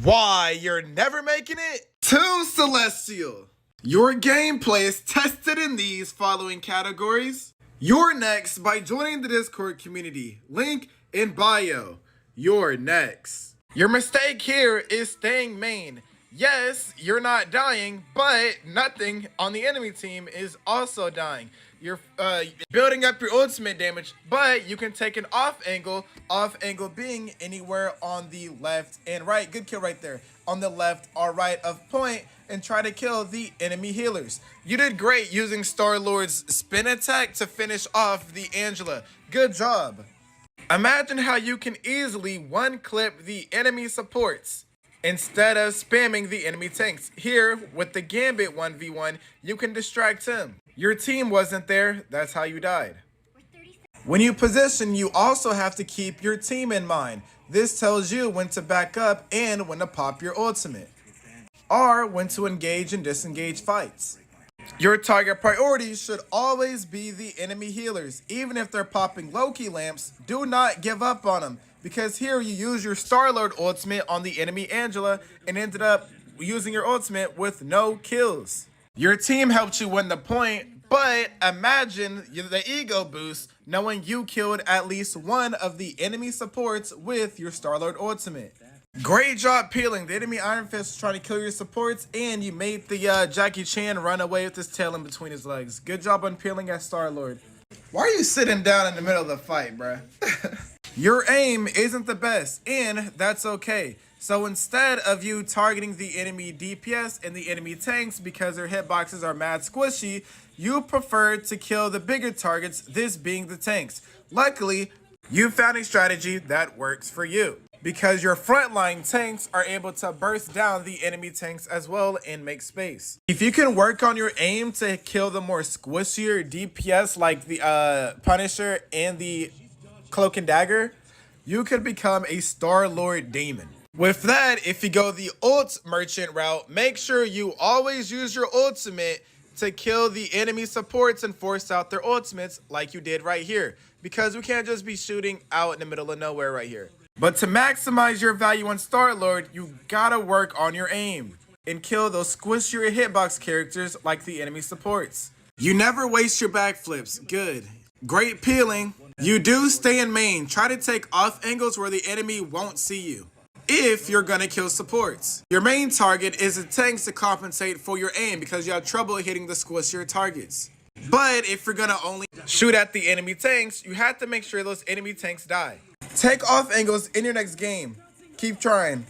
Why, you're never making it? 2 Celestial. Your gameplay is tested in these following categories. You're next by joining the Discord community. Link in bio. You're next. Your mistake here is staying main. Yes, you're not dying, but nothing on the enemy team is also dying. You're building up your ultimate damage, but you can take an off angle being anywhere on the left and right. Good kill right there. On the left or right of point, and try to kill the enemy healers. You did great using Star-Lord's spin attack to finish off the Angela. Good job. Imagine how you can easily one-clip the enemy supports instead of spamming the enemy tanks. Here, with the Gambit 1v1, you can distract him. Your team wasn't there, that's how you died. When you position, you also have to keep your team in mind. This tells you when to back up and when to pop your ultimate, or when to engage and disengage fights. Your target priority should always be the enemy healers. Even if they're popping Loki lamps, do not give up on them, because here you use your Star-Lord ultimate on the enemy Angela and ended up using your ultimate with no kills. Your team helped you win the point, but imagine the ego boost knowing you killed at least one of the enemy supports with your Star-Lord ultimate. Great job peeling. The enemy Iron Fist was trying to kill your supports, and you made the Jackie Chan run away with his tail in between his legs. Good job on peeling at Star-Lord. Why are you sitting down in the middle of the fight, bruh? Your aim isn't the best, and that's okay. So instead of you targeting the enemy DPS and the enemy tanks because their hitboxes are mad squishy, you prefer to kill the bigger targets, this being the tanks. Luckily, you found a strategy that works for you, because your frontline tanks are able to burst down the enemy tanks as well and make space. If you can work on your aim to kill the more squishier DPS like the Punisher and the Cloak and Dagger, you could become a Star-Lord Demon. With that, if you go the ult merchant route, make sure you always use your ultimate to kill the enemy supports and force out their ultimates like you did right here, because we can't just be shooting out in the middle of nowhere right here. But to maximize your value on Star-Lord, you gotta work on your aim and kill those squishier hitbox characters like the enemy supports. You never waste your backflips. Good. Great peeling. You do stay in main. Try to take off angles where the enemy won't see you if you're gonna kill supports. Your main target is the tanks to compensate for your aim because you have trouble hitting the squishier targets. But if you're gonna only shoot at the enemy tanks, you have to make sure those enemy tanks die. Take off angles in your next game. Keep trying.